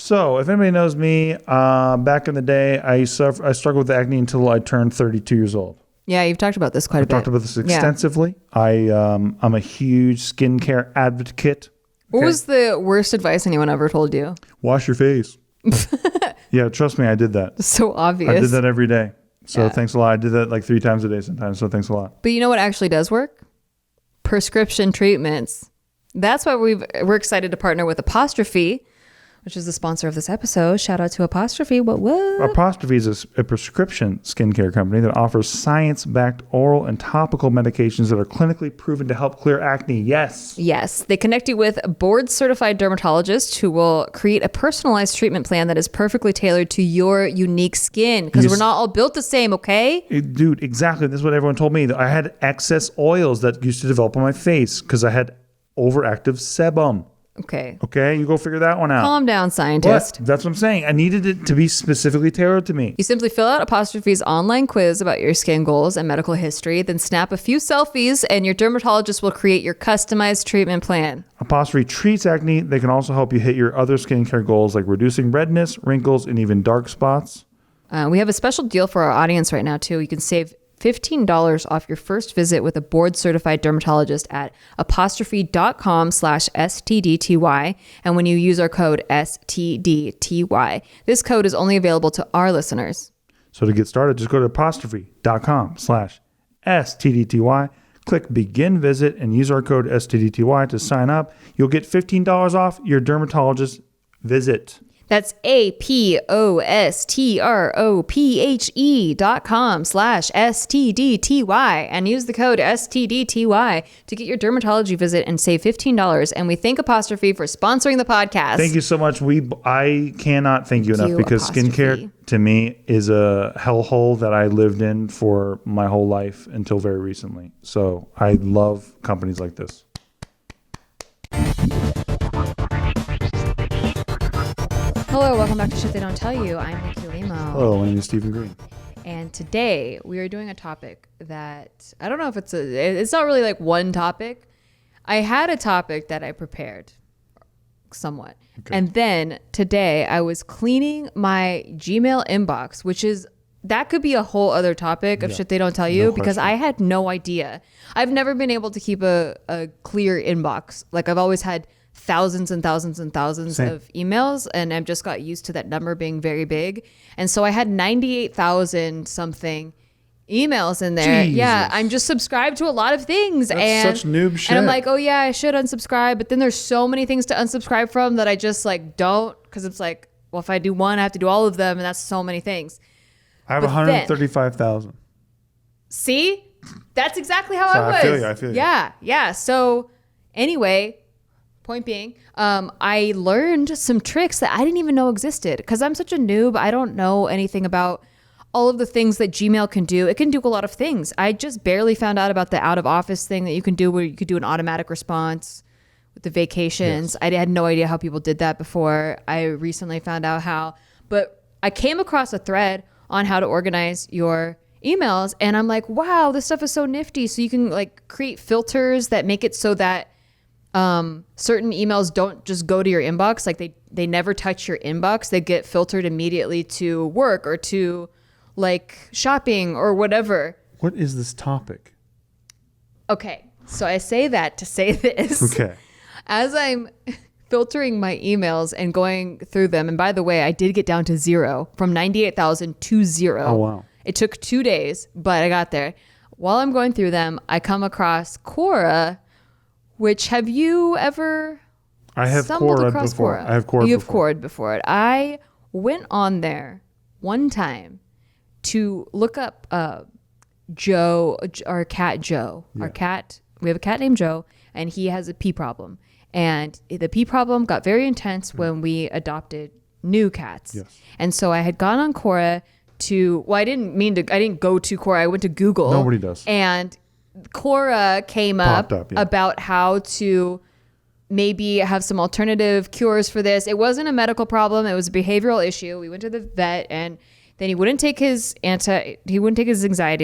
So, if anybody knows me, back in the day, I struggled with acne until I turned 32 years old. Yeah, you've talked about this quite a bit. I've talked about this extensively. Yeah. I'm a huge skincare advocate. What was the worst advice anyone ever told you? Wash your face. Yeah, trust me, I did that. So obvious. I did that every day. So thanks a lot. I did that like 3 times a day sometimes. So thanks a lot. But you know what actually does work? Prescription treatments. That's why we're excited to partner with Apostrophe, which is the sponsor of this episode. Shout out to Apostrophe. What? Apostrophe is a prescription skincare company that offers science-backed oral and topical medications that are clinically proven to help clear acne. Yes. Yes. They connect you with board-certified dermatologists who will create a personalized treatment plan that is perfectly tailored to your unique skin, because we're not all built the same, okay? Dude, exactly. This is what everyone told me. I had excess oils that used to develop on my face because I had overactive sebum. Okay, you go figure that one out. Calm down, scientist. What? That's what I'm saying. I needed it to be specifically tailored to me. You simply fill out Apostrophe's online quiz about your skin goals and medical history, then snap a few selfies, and your dermatologist will create your customized treatment plan. Apostrophe treats acne. They can also help you hit your other skincare goals like reducing redness, wrinkles, and even dark spots. We have a special deal for our audience right now, too. You can save $15 off your first visit with a board-certified dermatologist at apostrophe.com/STDTY. And when you use our code STDTY, this code is only available to our listeners. So to get started, just go to apostrophe.com/STDTY, click begin visit, and use our code STDTY to sign up. You'll get $15 off your dermatologist visit. That's apostrophe.com/STDTY and use the code STDTY to get your dermatology visit and save $15. And we thank Apostrophe for sponsoring the podcast. Thank you so much. I cannot thank you enough because skincare to me is a hellhole that I lived in for my whole life until very recently. So I love companies like this. Hello, welcome back to Shit They Don't Tell You. I'm Nikki Limo. Hello, my name is Stephen Green. And today we are doing a topic that I don't know if it's not really like one topic. I had a topic that I prepared somewhat. Okay. And then today I was cleaning my Gmail inbox, that could be a whole other topic of shit they don't tell you because I had no idea. I've never been able to keep a clear inbox. Like I've always had thousands and thousands and thousands of emails, and I've just got used to that number being very big. And so I had 98,000 something emails in there. Jesus. Yeah, I'm just subscribed to a lot of things. That's such noob shit. And I'm like, oh yeah, I should unsubscribe. But then there's so many things to unsubscribe from that I just like don't, because it's like, well, if I do one, I have to do all of them, and that's so many things. I have 135,000. See? That's exactly how I was. I feel you. Yeah. So anyway, point being, I learned some tricks that I didn't even know existed because I'm such a noob. I don't know anything about all of the things that Gmail can do. It can do a lot of things. I just barely found out about the out of office thing that you can do where you could do an automatic response with the vacations. Yes. I had no idea how people did that before. I recently found out how, but I came across a thread on how to organize your emails, and I'm like, wow, this stuff is so nifty. So you can like create filters that make it so that certain emails don't just go to your inbox. Like they never touch your inbox. They get filtered immediately to work or to like shopping or whatever. What is this topic? Okay. So I say that to say this. Okay. As I'm filtering my emails and going through them. And by the way, I did get down to 0 from 98,000 to 0. Oh, wow. It took 2 days, but I got there. While I'm going through them, I come across Quora. Which have you ever stumbled across Quora? I have Quora. You've Quora'd before it. I went on there one time to look up Joe, our cat Joe. Yeah. We have a cat named Joe, and he has a pee problem. And the pee problem got very intense when we adopted new cats. Yes. And so I had gone on Quora I didn't go to Quora. I went to Google. Nobody does. And Quora came up about how to maybe have some alternative cures for this. It wasn't a medical problem. It was a behavioral issue. We went to the vet, and then he wouldn't take his anxiety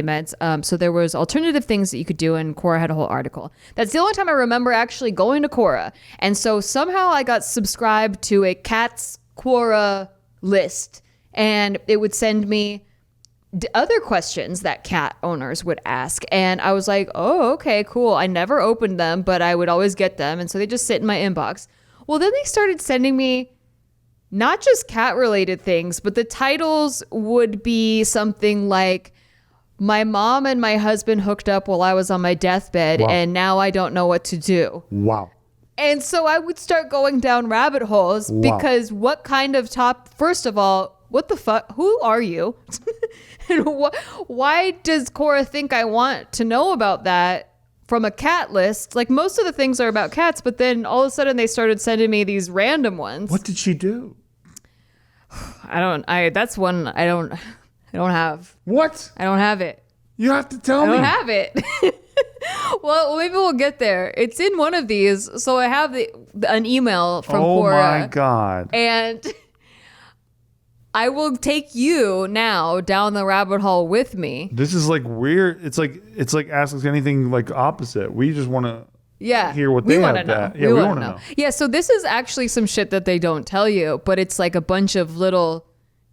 meds. So there was alternative things that you could do, and Quora had a whole article. That's the only time I remember actually going to Quora. And so somehow I got subscribed to a cat's Quora list, and it would send me other questions that cat owners would ask. And I was like, oh, okay, cool. I never opened them, but I would always get them. And so they just sit in my inbox. Well, then they started sending me not just cat related things, but the titles would be something like, my mom and my husband hooked up while I was on my deathbed, and now I don't know what to do. Wow. And so I would start going down rabbit holes because what kind of first of all, what the fuck? Who are you? And why does Quora think I want to know about that from a cat list? Like, most of the things are about cats, but then all of a sudden they started sending me these random ones. What did she do? That's one I don't have. What? I don't have it. You have to tell me. I don't have it. Well, maybe we'll get there. It's in one of these. So I have an email from Quora. Oh my God. And I will take you now down the rabbit hole with me. This is like weird. It's like Ask Us Anything like opposite. We just want to hear what they have. We want to know. Yeah, so this is actually some shit that they don't tell you, but it's like a bunch of little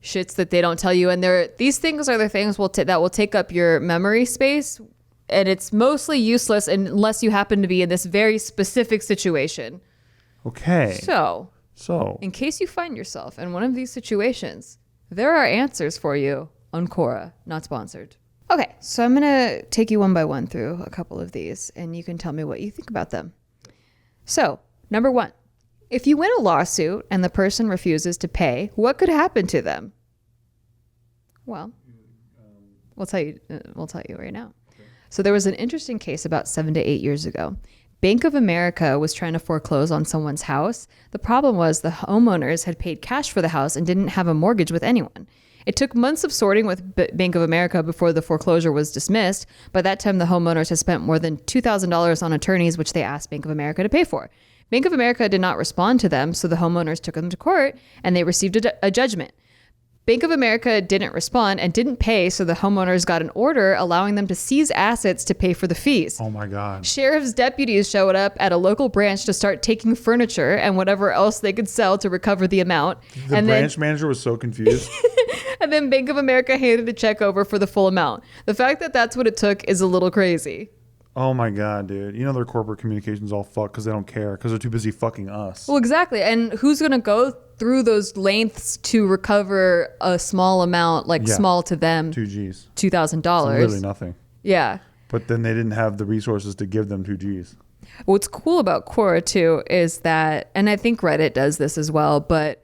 shits that they don't tell you. And these things are the things that will take up your memory space. And it's mostly useless unless you happen to be in this very specific situation. Okay. So, in case you find yourself in one of these situations, there are answers for you on Quora, not sponsored. Okay, so I'm going to take you one by one through a couple of these, and you can tell me what you think about them. So, number 1, if you win a lawsuit and the person refuses to pay, what could happen to them? Well, we'll tell you right now. Okay. So there was an interesting case about 7 to 8 years ago. Bank of America was trying to foreclose on someone's house. The problem was the homeowners had paid cash for the house and didn't have a mortgage with anyone. It took months of sorting with Bank of America before the foreclosure was dismissed. By that time, the homeowners had spent more than $2,000 on attorneys, which they asked Bank of America to pay for. Bank of America did not respond to them, so the homeowners took them to court and they received a judgment. Bank of America didn't respond and didn't pay, so the homeowners got an order allowing them to seize assets to pay for the fees. Oh my God. Sheriff's deputies showed up at a local branch to start taking furniture and whatever else they could sell to recover the amount. The branch manager was so confused. And then Bank of America handed a check over for the full amount. The fact that that's what it took is a little crazy. Oh my God, dude. You know their corporate communications all fucked because they don't care because they're too busy fucking us. Well, exactly. And who's going to go through those lengths to recover a small amount, small to them? $2,000. Literally nothing. Yeah. But then they didn't have the resources to give them $2,000. What's cool about Quora too is that, and I think Reddit does this as well, but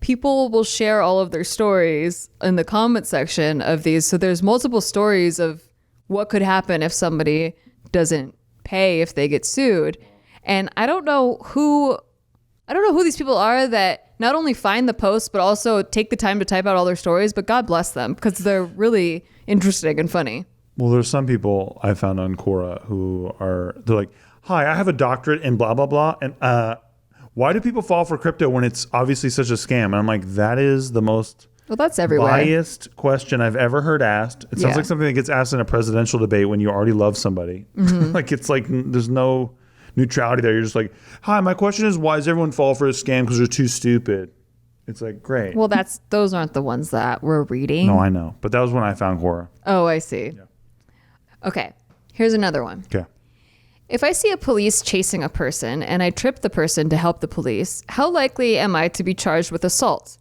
people will share all of their stories in the comment section of these. So there's multiple stories of what could happen if somebody doesn't pay if they get sued. And I don't know who these people are that not only find the posts, but also take the time to type out all their stories, but God bless them because they're really interesting and funny. Well, there's some people I found on Quora who they're like, hi, I have a doctorate in blah, blah, blah. And why do people fall for crypto when it's obviously such a scam? And I'm like, that is the most that's everywhere. Biased question I've ever heard asked. It sounds like something that gets asked in a presidential debate when you already love somebody. Mm-hmm. It's like there's no neutrality there. You're just like, hi, my question is, why does everyone fall for a scam because they're too stupid? It's like, great. Well, those aren't the ones that we're reading. No, I know. But that was when I found Quora. Oh, I see. Yeah. Okay. Here's another one. Okay. If I see a police chasing a person and I trip the person to help the police, how likely am I to be charged with assault?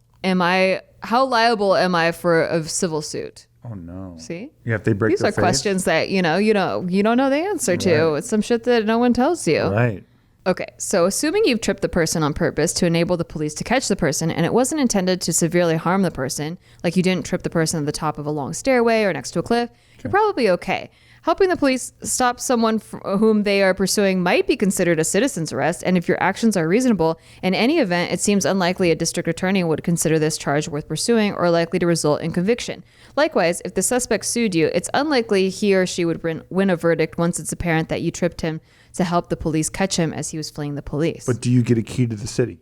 How liable am I for a civil suit? Oh no. See? Yeah, if they break These their are face? Questions that you don't know the answer to. Right. It's some shit that no one tells you. Right. Okay, so assuming you've tripped the person on purpose to enable the police to catch the person and it wasn't intended to severely harm the person, like you didn't trip the person at the top of a long stairway or next to a cliff, you're probably okay. Helping the police stop someone whom they are pursuing might be considered a citizen's arrest, and if your actions are reasonable, in any event, it seems unlikely a district attorney would consider this charge worth pursuing or likely to result in conviction. Likewise, if the suspect sued you, it's unlikely he or she would win a verdict once it's apparent that you tripped him to help the police catch him as he was fleeing the police. But do you get a key to the city?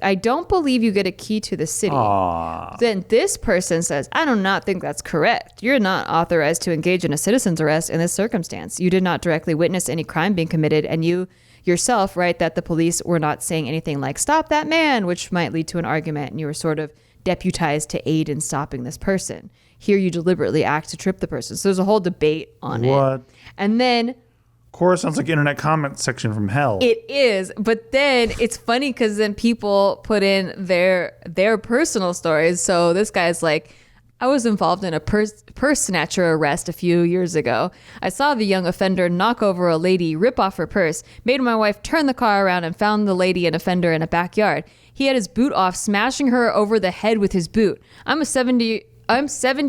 I don't believe you get a key to the city. Aww. Then this person says, I do not think that's correct. You're not authorized to engage in a citizen's arrest in this circumstance. You did not directly witness any crime being committed, and you yourself, right, that the police were not saying anything like, stop that man, which might lead to an argument, and you were sort of deputized to aid in stopping this person. Here you deliberately act to trip the person. So there's a whole debate on it. And then Quora sounds like internet comment section from hell. It is, but then it's funny because then people put in their personal stories. So this guy's like, I was involved in a purse snatcher arrest a few years ago. I saw the young offender knock over a lady, rip off her purse, made my wife turn the car around and found the lady and offender in a backyard. He had his boot off, smashing her over the head with his boot. I'm 70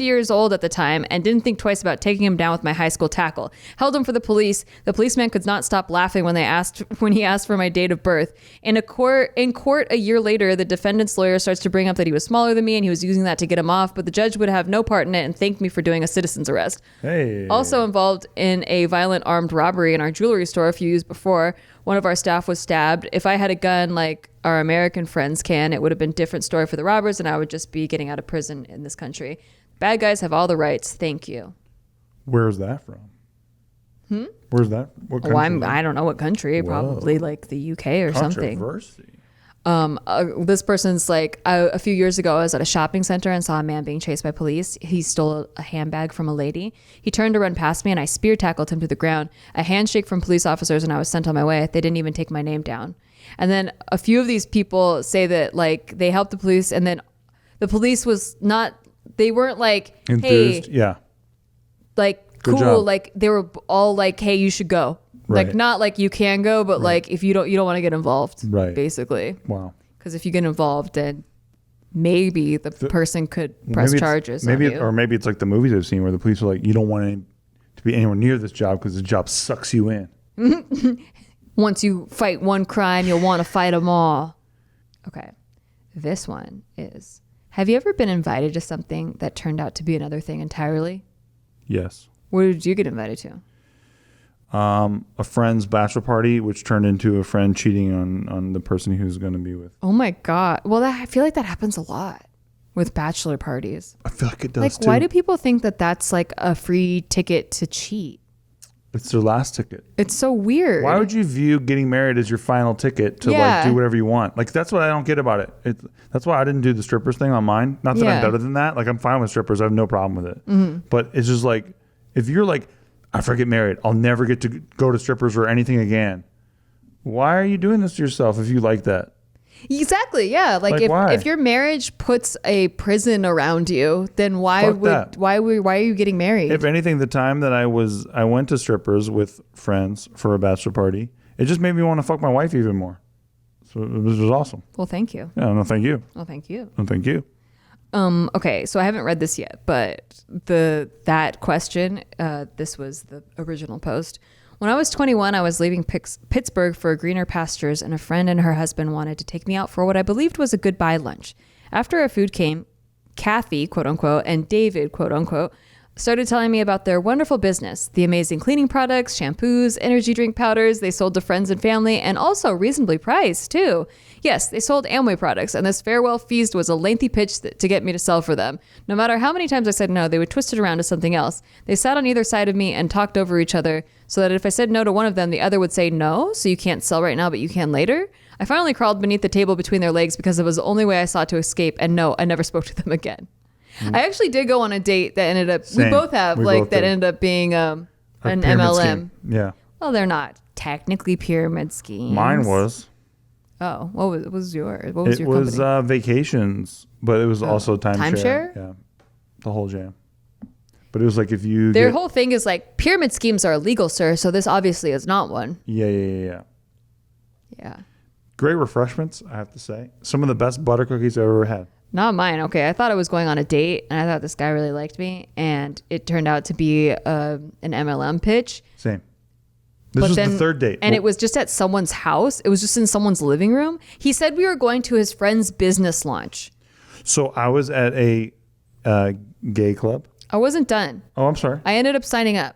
years old at the time and didn't think twice about taking him down with my high school tackle. Held him for the police. The policeman could not stop laughing when he asked for my date of birth. In court a year later, the defendant's lawyer starts to bring up that he was smaller than me and he was using that to get him off, but the judge would have no part in it and thanked me for doing a citizen's arrest. Hey. Also involved in a violent armed robbery in our jewelry store a few years before. One of our staff was stabbed. If I had a gun like our American friends can, it would have been a different story for the robbers and I would just be getting out of prison in this country. Bad guys have all the rights. Thank you. Where's that from? Where's that? What country? I don't know what country. Whoa. Probably like the UK or something. Controversy. This person's like, a few years ago, I was at a shopping center and saw a man being chased by police. He stole a handbag from a lady. He turned to run past me and I spear tackled him to the ground. A handshake from police officers and I was sent on my way. They didn't even take my name down. And then a few of these people say that like they helped the police and then the police was not, they weren't like, enthused. Hey, yeah, like good cool. job. Like they were all like, hey, you should go. Right. Like not like you can go, but like if you don't want to get involved, right? Basically. Wow. Because if you get involved, then maybe the person could press charges. Maybe it's like the movies I've seen where the police are like, you don't want to be anywhere near this job because the job sucks you in. Once you fight one crime, you'll want to fight them all. Okay. This one is, have you ever been invited to something that turned out to be another thing entirely? Yes. Where did you get invited to? A friend's bachelor party, which turned into a friend cheating on the person he was going to be with. Oh my God. Well, I feel like that happens a lot with bachelor parties. I feel like it does like, too. why do people think that that's like a free ticket to cheat? It's their last ticket. It's so weird. Why would you view getting married as your final ticket to like do whatever you want? Like that's what I don't get about it. That's why I didn't do the strippers thing on mine. Not that I'm better than that. Like I'm fine with strippers. I have no problem with it. Mm-hmm. But it's just like, if you're like, after I get married, I'll never get to go to strippers or anything again. Why are you doing this to yourself if you like that? Exactly. Yeah. Like if your marriage puts a prison around you, then why are you getting married? If anything, the time that I went to strippers with friends for a bachelor party, it just made me want to fuck my wife even more. So it was awesome. Well, thank you. Yeah, no, thank you. Well, thank you. No, thank you. Okay, so I haven't read this yet, but that question, this was the original post. When I was 21, I was leaving Pittsburgh for greener pastures, and a friend and her husband wanted to take me out for what I believed was a goodbye lunch. After our food came, Kathy, quote unquote, and David, quote unquote, started telling me about their wonderful business, the amazing cleaning products, shampoos, energy drink powders they sold to friends and family, and also reasonably priced, too. Yes, they sold Amway products, and this farewell feast was a lengthy pitch to get me to sell for them. No matter how many times I said no, they would twist it around to something else. They sat on either side of me and talked over each other, so that if I said no to one of them, the other would say no, so you can't sell right now, but you can later. I finally crawled beneath the table between their legs because it was the only way I saw to escape, and no, I never spoke to them again. I actually did go on a date that ended up, Same. we both have, we like, both that did. ended up being an pyramid MLM. scheme. Yeah. Well, they're not technically pyramid schemes. Mine was. Oh, what was yours? What was It your was company? vacations, but it was also timeshare. Timeshare? Yeah. The whole jam. But it was like if you Their whole thing is like, pyramid schemes are illegal, sir, so this obviously is not one. Yeah. Yeah. Great refreshments, I have to say. Some of the best butter cookies I've ever had. Not mine. Okay, I thought I was going on a date, and I thought this guy really liked me, and it turned out to be an MLM pitch. Same. This was the third date. And it was just at someone's house. It was just in someone's living room. He said we were going to his friend's business lunch. So I was at a gay club. I wasn't done. Oh, I'm sorry. I ended up signing up.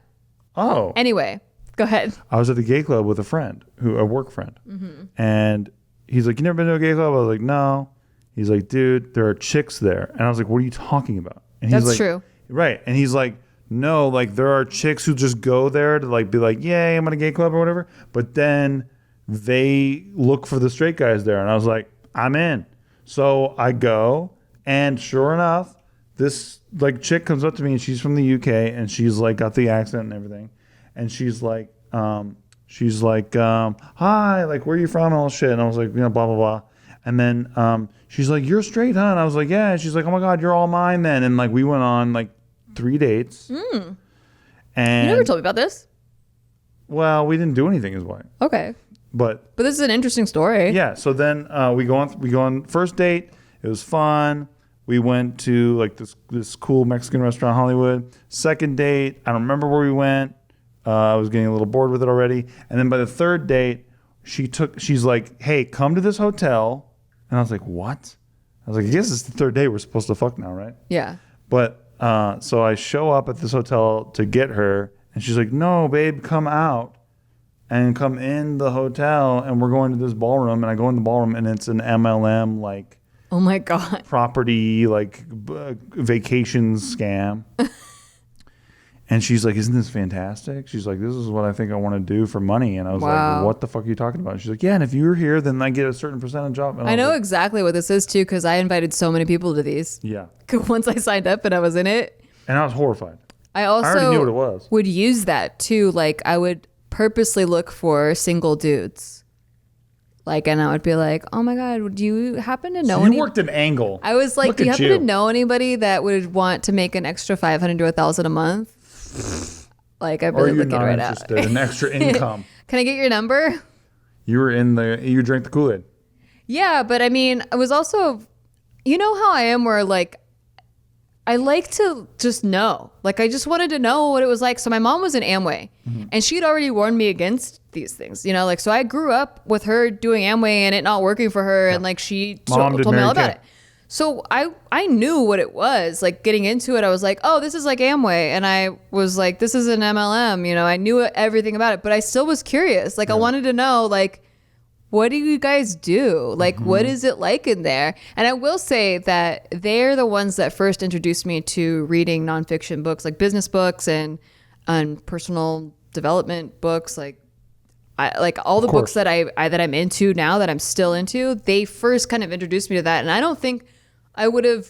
Oh. Anyway, go ahead. I was at a gay club with a work friend. Mm-hmm. And he's like, you never been to a gay club? I was like, no. He's like, dude, there are chicks there. And I was like, what are you talking about? And he's That's like, true. Right. And he's like, no, like there are chicks who just go there to like be like, yay, I'm at a gay club or whatever. But then they look for the straight guys there. And I was like, I'm in. So I go, and sure enough, this like chick comes up to me, and she's from the UK, and she's like got the accent and everything. And she's like, hi, like, where are you from? And all shit. And I was like, blah, blah, blah. And then she's like, you're straight, huh? And I was like, yeah. And she's like, oh my God, you're all mine then. And like, we went on like 3 dates. And you never told me about this. Well, we didn't do anything is why. Okay. But this is an interesting story. Yeah. So then we go on first date. It was fun. We went to like this cool Mexican restaurant in Hollywood. Second date, I don't remember where we went. I was getting a little bored with it already. And then by the third date, she's like, hey, come to this hotel. And I was like, what? I was like, I guess it's the third day. We're supposed to fuck now, right? Yeah. But so I show up at this hotel to get her. And she's like, no, babe, come out and come in the hotel. And we're going to this ballroom. And I go in the ballroom, and it's an MLM, like, oh my God, property, like vacation scam. And she's like, isn't this fantastic? She's like, this is what I think I want to do for money. And I was like, what the fuck are you talking about? She's like, yeah, and if you're here, then I get a certain percentage off. And I know exactly what this is too, because I invited so many people to these. Yeah. Once I signed up and I was in it. And I was horrified. I already knew what it was. Would use that too. Like, I would purposely look for single dudes. Like, and I would be like, oh my God, do you happen to know you worked an angle. I was like, do you happen to know anybody that would want to make an extra $500 to $1,000 a month? Like, I'd really look it right out. An extra income. Can I get your number? You drank the Kool-Aid. Yeah, but I mean, I was also, you know how I am where like, I like to just know. Like, I just wanted to know what it was like. So my mom was in Amway, and she'd already warned me against these things, you know? Like, so I grew up with her doing Amway and it not working for her, and like she told me all about it. So I knew what it was. Like, getting into it, I was like, oh, this is like Amway. And I was like, this is an MLM, you know? I knew everything about it, but I still was curious. Like, I wanted to know, like, what do you guys do? Like, what is it like in there? And I will say that they're the ones that first introduced me to reading nonfiction books, like business books and personal development books. Like, all the books that I'm into now, that I'm still into, they first kind of introduced me to that. And I don't think I would have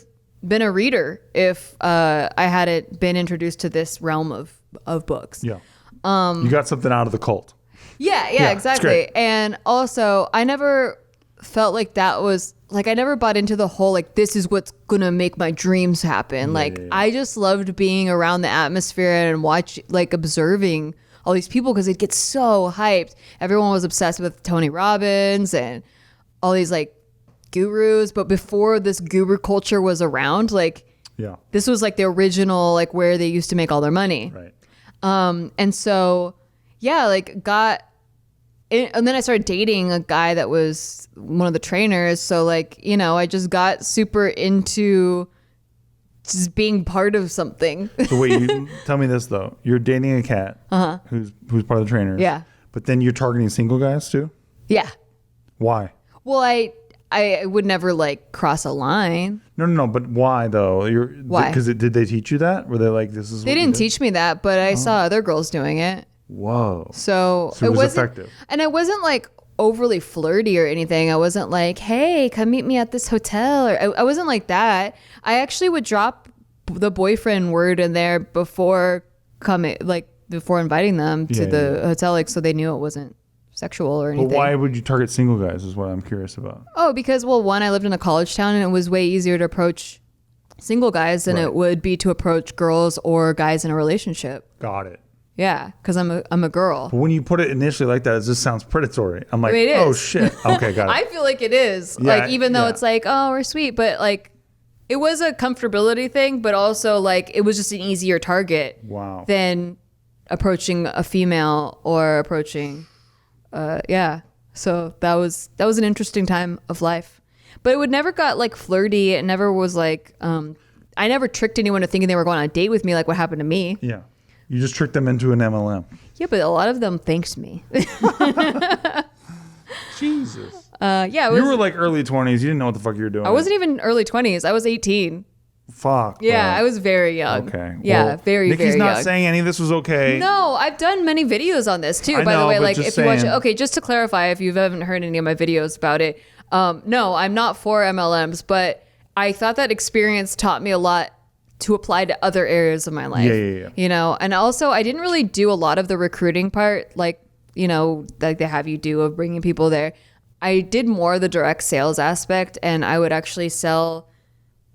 been a reader if I hadn't been introduced to this realm of books. Yeah. You got something out of the cult. Yeah, exactly. And also, I never felt like that was, like, I never bought into the whole, like, this is what's gonna make my dreams happen. I just loved being around the atmosphere and observing all these people, because it gets so hyped. Everyone was obsessed with Tony Robbins and all these, like, gurus. But before this guru culture was around, like, this was, like, the original, like, where they used to make all their money. Right. And so... yeah, like and then I started dating a guy that was one of the trainers. So like, you know, I just got super into just being part of something. So wait, you tell me this though. You're dating a cat who's part of the trainers. Yeah. But then you're targeting single guys too? Yeah. Why? Well, I would never like cross a line. No. But why though? Why? Because did they teach you that? Were they like, this is? They didn't teach me that, but I saw other girls doing it. Whoa. So it was effective. And I wasn't like overly flirty or anything. I wasn't like, hey, come meet me at this hotel. Or I wasn't like that. I actually would drop the boyfriend word in there before inviting them to the hotel, like, so they knew it wasn't sexual or anything. But why would you target single guys is what I'm curious about. Oh, because, well, one, I lived in a college town, and it was way easier to approach single guys than it would be to approach girls or guys in a relationship. Got it. Yeah, because I'm a girl. But when you put it initially like that, it just sounds predatory. I'm like, oh shit. Okay, got it. I feel like it is. Yeah, like, even though it's like, oh, we're sweet, but like, it was a comfortability thing, but also like, it was just an easier target. Wow. Than approaching a female or approaching, So that was an interesting time of life, but it would never got like flirty. It never was like, I never tricked anyone to thinking they were going on a date with me, like what happened to me. Yeah. You just tricked them into an MLM. Yeah, but a lot of them thanked me. Jesus. Yeah. You were like early 20s. You didn't know what the fuck you were doing. I wasn't even early 20s. I was 18. Fuck. Yeah, bro. I was very young. Okay. Yeah, well, very, Nikki's very not young. saying any of this was okay. No, I've done many videos on this too, I by know, the way. but Like, just if you watch it, saying. okay, just to clarify, if you haven't heard any of my videos about it, no, I'm not for MLMs, but I thought that experience taught me a lot to apply to other areas of my life. Yeah. You know, and also I didn't really do a lot of the recruiting part, like, you know, like they have you do of bringing people there. I did more of the direct sales aspect, and I would actually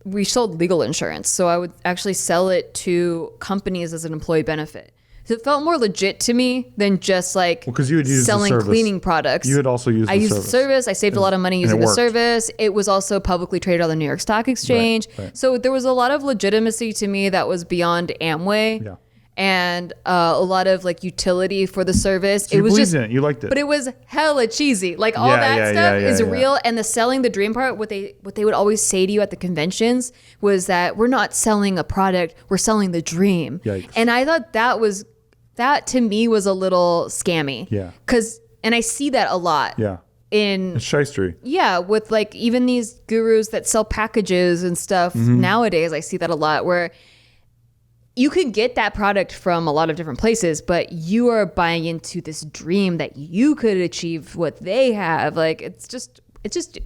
we sold legal insurance. So I would actually sell it to companies as an employee benefit. So it felt more legit to me than just like because you would use selling the service. Cleaning products. You would also use I used the service. I saved a lot of money using the service. It was also publicly traded on the New York Stock Exchange. Right. So there was a lot of legitimacy to me that was beyond Amway. Yeah. And a lot of like utility for the service. So it was just in it. You liked it. But it was hella cheesy. Like all that stuff is real. And the selling the dream part, what they would always say to you at the conventions was that we're not selling a product, we're selling the dream. Yikes. And I thought that to me was a little scammy. Yeah. And I see that a lot. Yeah. It's shystery. Yeah, with like even these gurus that sell packages and stuff nowadays, I see that a lot where you can get that product from a lot of different places, but you are buying into this dream that you could achieve what they have. Like it's just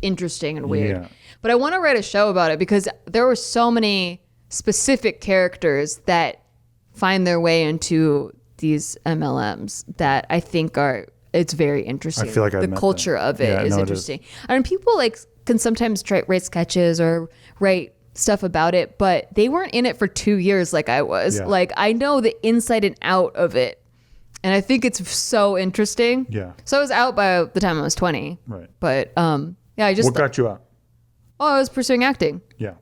interesting and weird. Yeah. But I want to write a show about it because there were so many specific characters that find their way into these MLMs that I think it's very interesting. I feel like the culture of it is interesting. I mean, people like can sometimes write sketches or write stuff about it, but they weren't in it for 2 years like I was. Yeah. Like I know the inside and out of it. And I think it's so interesting. Yeah. So I was out by the time I was 20. Right. But yeah, What got you out? I was pursuing acting. Yeah.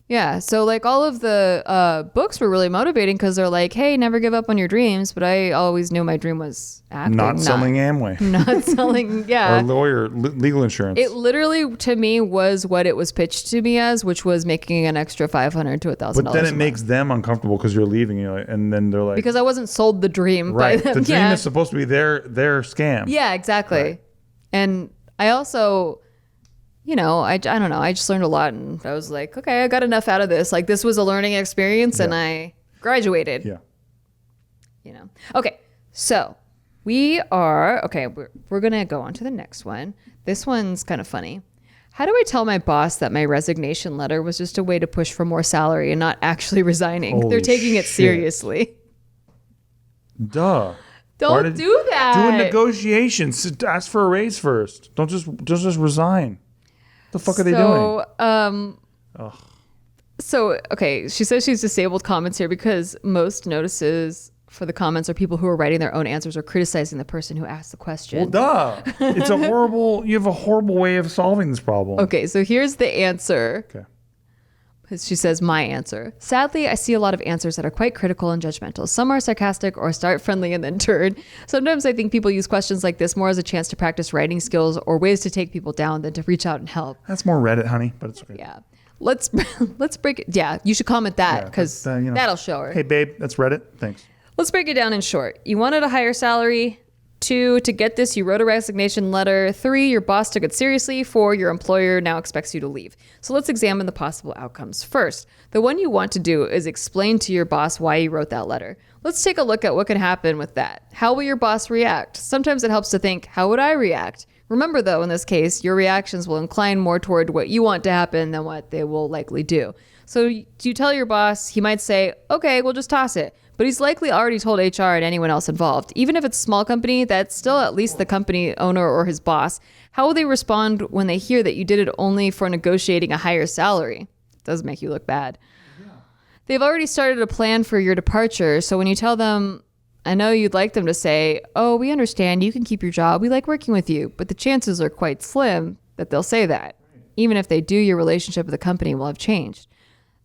Yeah, so like all of the books were really motivating because they're like, hey, never give up on your dreams. But I always knew my dream was acting. Not selling Amway. Not selling, yeah. Or legal insurance. It literally, to me, was what it was pitched to me as, which was making an extra $500 to $1,000. But then it makes them uncomfortable because you're leaving, and then they're like, because I wasn't sold the dream. right? By them. The dream is supposed to be their scam. Yeah, exactly. Right. And I also, you know, I don't know. I just learned a lot, and I was like, okay, I got enough out of this. Like this was a learning experience, and I graduated. Yeah. You know. Okay, so we're gonna go on to the next one. This one's kind of funny. How do I tell my boss that my resignation letter was just a way to push for more salary and not actually resigning? Holy They're taking it shit. seriously. Duh. Don't do that. Do a negotiation. Ask for a raise first. Don't just resign. The fuck are they doing? So, okay, she says she's disabled comments here because most notices for the comments are people who are writing their own answers or criticizing the person who asked the question. Well, duh. You have a horrible way of solving this problem. Okay, so here's the answer. Okay. She says, my answer. Sadly, I see a lot of answers that are quite critical and judgmental. Some are sarcastic or start friendly and then turn. Sometimes I think people use questions like this more as a chance to practice writing skills or ways to take people down than to reach out and help. That's more Reddit, honey, but it's okay. Yeah. Let's break it. Yeah, you should comment that because that'll show her. Hey, babe, that's Reddit. Thanks. Let's break it down in short. You wanted a higher salary. 2, to get this, you wrote a resignation letter. 3, your boss took it seriously. 4, your employer now expects you to leave. So let's examine the possible outcomes. First, the one you want to do is explain to your boss why you wrote that letter. Let's take a look at what can happen with that. How will your boss react? Sometimes it helps to think, how would I react? Remember, though, in this case, your reactions will incline more toward what you want to happen than what they will likely do. So you tell your boss, he might say, okay, we'll just toss it. But he's likely already told HR and anyone else involved. Even if it's a small company, that's still at least the company owner or his boss. How will they respond when they hear that you did it only for negotiating a higher salary? It does make you look bad. Yeah. They've already started a plan for your departure. So when you tell them, I know you'd like them to say, oh, we understand, you can keep your job. We like working with you. But the chances are quite slim that they'll say that. Even if they do, your relationship with the company will have changed.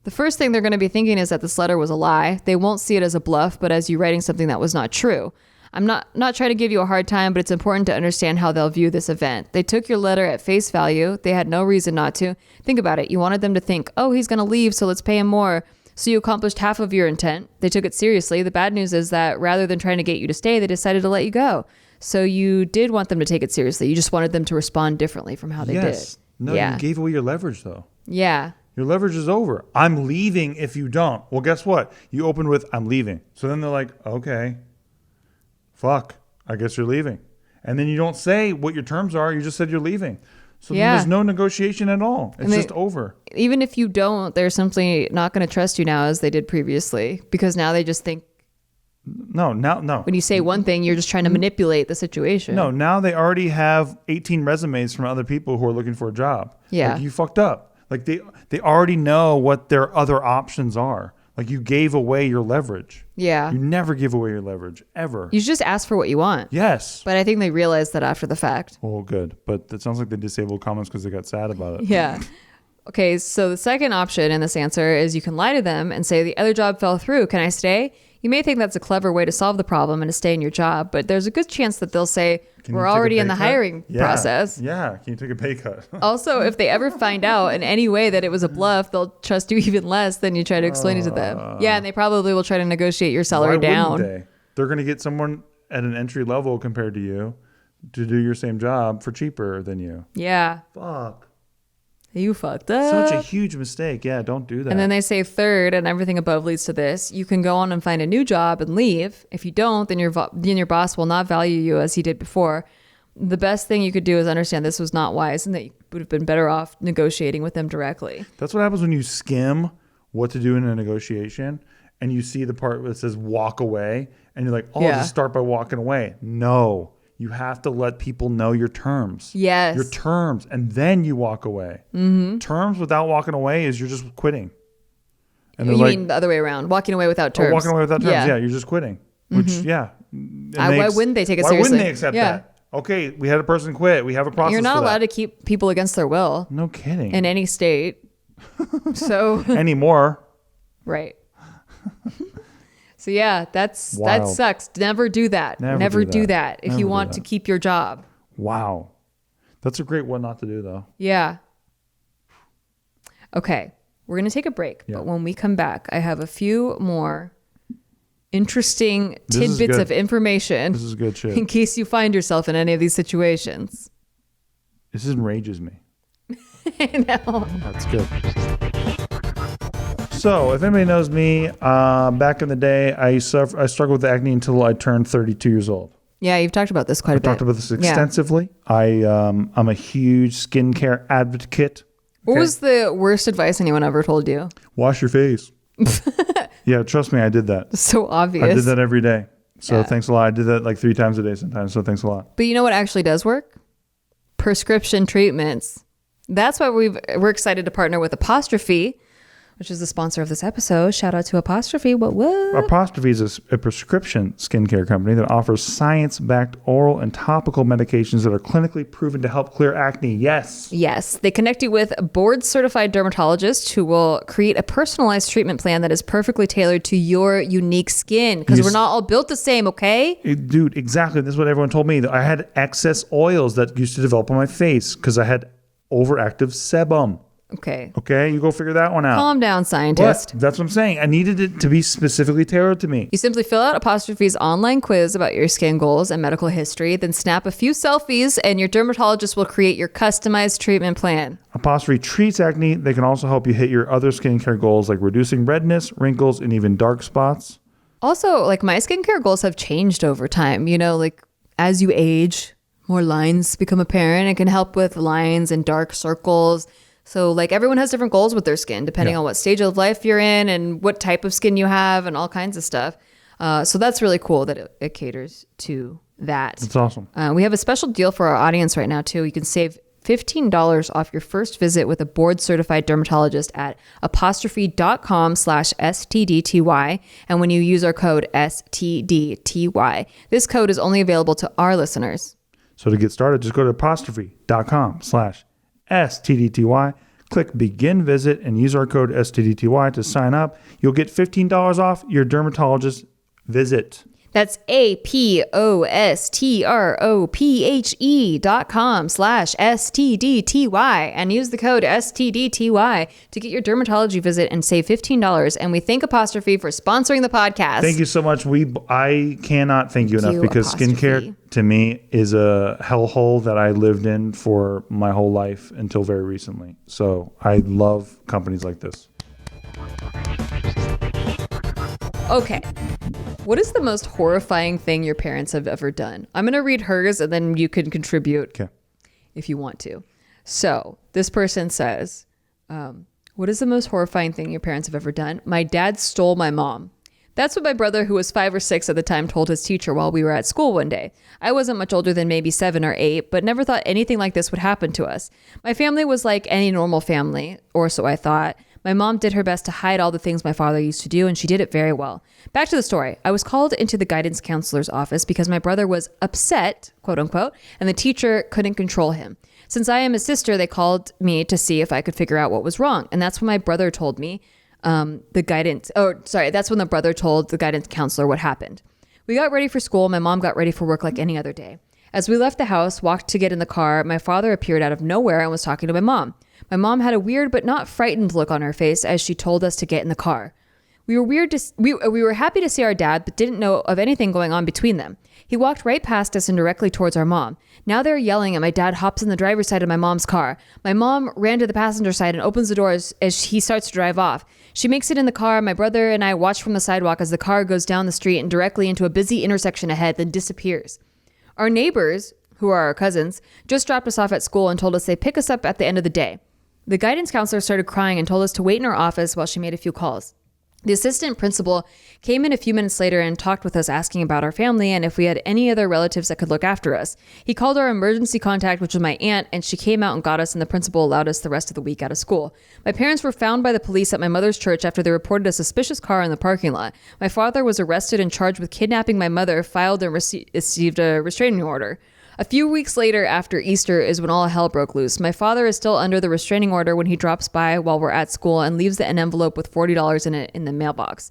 The first thing they're going to be thinking is that this letter was a lie. They won't see it as a bluff, but as you writing something that was not true. I'm not trying to give you a hard time, but it's important to understand how they'll view this event. They took your letter at face value. They had no reason not to. Think about it. You wanted them to think, oh, he's going to leave, so let's pay him more. So you accomplished half of your intent. They took it seriously. The bad news is that rather than trying to get you to stay, they decided to let you go. So you did want them to take it seriously. You just wanted them to respond differently from how they did. No, Yeah. you gave away your leverage, though. Yeah. Your leverage is over. I'm leaving if you don't. Well, guess what? You opened with, I'm leaving. So then they're like, okay, fuck, I guess you're leaving. And then you don't say what your terms are. You just said you're leaving. So then there's no negotiation at all. It's just over. Even if you don't, they're simply not going to trust you now as they did previously, because now they just think. No. When you say one thing, you're just trying to manipulate the situation. No, now they already have 18 resumes from other people who are looking for a job. Yeah. Like, you fucked up. Like they already know what their other options are. Like, you gave away your leverage. Yeah. You never give away your leverage, ever. You should just ask for what you want. Yes. But I think they realized that after the fact. Oh, good. But it sounds like they disabled comments because they got sad about it. Yeah. Okay, so the second option in this answer is you can lie to them and say, the other job fell through. Can I stay? You may think that's a clever way to solve the problem and to stay in your job, but there's a good chance that they'll say, we're already in the hiring process. Yeah. Can you take a pay cut? Also, if they ever find out in any way that it was a bluff, they'll trust you even less than you try to explain it to them. Yeah, and they probably will try to negotiate your salary down. They're going to get someone at an entry level compared to you to do your same job for cheaper than you. Yeah. Fuck. You fucked up. Such a huge mistake. Yeah, don't do that. And then they say third, and everything above leads to this. You can go on and find a new job and leave. If you don't, then your boss will not value you as he did before. The best thing you could do is understand this was not wise and that you would have been better off negotiating with them directly. That's what happens when you skim what to do in a negotiation and you see the part that says walk away and you're like, just start by walking away. No. You have to let people know your terms. Yes. Your terms. And then you walk away. Mm-hmm. Terms without walking away is you're just quitting. And you mean the other way around. Walking away without terms. Walking away without terms. Yeah, you're just quitting. Which, why wouldn't they take it seriously? Why wouldn't they accept that? Okay, we had a person quit. We have a process. You're not allowed to keep people against their will. No kidding. In any state. So. Anymore. Right. So yeah, that sucks. Never do that. Never do that if you want to keep your job. Wow. That's a great one not to do, though. Yeah. Okay. We're going to take a break. Yeah. But when we come back, I have a few more interesting tidbits of information. This is good shit. In case you find yourself in any of these situations. This enrages me. I know. That's good. So, if anybody knows me, back in the day, I struggled with acne until I turned 32 years old. Yeah, you've talked about this quite a bit. I've talked about this extensively. Yeah. I'm a huge skincare advocate. What was the worst advice anyone ever told you? Wash your face. Yeah, trust me, I did that. So obvious. I did that every day. So thanks a lot. I did that like 3 times a day sometimes. So thanks a lot. But you know what actually does work? Prescription treatments. That's why we're excited to partner with Apostrophe, which is the sponsor of this episode. Shout out to Apostrophe. What? Apostrophe is a prescription skincare company that offers science-backed oral and topical medications that are clinically proven to help clear acne. Yes. Yes. They connect you with a board-certified dermatologist who will create a personalized treatment plan that is perfectly tailored to your unique skin, because we're not all built the same, okay? Dude, exactly. This is what everyone told me. I had excess oils that used to develop on my face because I had overactive sebum. Okay, you go figure that one out. Calm down, scientist. What? That's what I'm saying. I needed it to be specifically tailored to me. You simply fill out Apostrophe's online quiz about your skin goals and medical history, then snap a few selfies, and your dermatologist will create your customized treatment plan. Apostrophe treats acne. They can also help you hit your other skincare goals like reducing redness, wrinkles, and even dark spots. Also, like, my skincare goals have changed over time. You know, like, as you age, more lines become apparent. It can help with lines and dark circles. So, like, everyone has different goals with their skin, depending on what stage of life you're in and what type of skin you have and all kinds of stuff. So that's really cool that it caters to that. That's awesome. We have a special deal for our audience right now, too. You can save $15 off your first visit with a board-certified dermatologist at apostrophe.com/STDTY. And when you use our code STDTY, this code is only available to our listeners. So to get started, just go to apostrophe.com/STDTY, click begin visit, and use our code STDTY to sign up. You'll get $15 off your dermatologist visit. That's apostrophe.com/STDTY and use the code STDTY to get your dermatology visit and save $15. And we thank Apostrophe for sponsoring the podcast. Thank you so much. I cannot thank you enough because skincare to me is a hellhole that I lived in for my whole life until very recently. So I love companies like this. Okay. What is the most horrifying thing your parents have ever done? I'm going to read hers and then you can contribute if you want to. So this person says, what is the most horrifying thing your parents have ever done? My dad stole my mom. That's what my brother, who was 5 or 6 at the time, told his teacher while we were at school one day. I wasn't much older than maybe 7 or 8, but never thought anything like this would happen to us. My family was like any normal family, or so I thought. My mom did her best to hide all the things my father used to do, and she did it very well. Back to the story. I was called into the guidance counselor's office because my brother was upset, quote unquote, and the teacher couldn't control him. Since I am his sister, they called me to see if I could figure out what was wrong. And that's when my brother told me that's when the brother told the guidance counselor what happened. We got ready for school. My mom got ready for work like any other day. As we left the house, walked to get in the car, my father appeared out of nowhere and was talking to my mom. My mom had a weird but not frightened look on her face as she told us to get in the car. We were happy to see our dad, but didn't know of anything going on between them. He walked right past us and directly towards our mom. Now they're yelling and my dad hops in the driver's side of my mom's car. My mom ran to the passenger side and opens the doors as he starts to drive off. She makes it in the car. My brother and I watch from the sidewalk as the car goes down the street and directly into a busy intersection ahead, then disappears. Our neighbors, who are our cousins, just dropped us off at school and told us they'd pick us up at the end of the day. The guidance counselor started crying and told us to wait in her office while she made a few calls. The assistant principal came in a few minutes later and talked with us asking about our family and if we had any other relatives that could look after us. He called our emergency contact, which was my aunt, and she came out and got us, and the principal allowed us the rest of the week out of school. My parents were found by the police at my mother's church after they reported a suspicious car in the parking lot. My father was arrested and charged with kidnapping my mother, filed and received a restraining order. A few weeks later, after Easter, is when all hell broke loose. My father is still under the restraining order when he drops by while we're at school and leaves an envelope with $40 in it in the mailbox.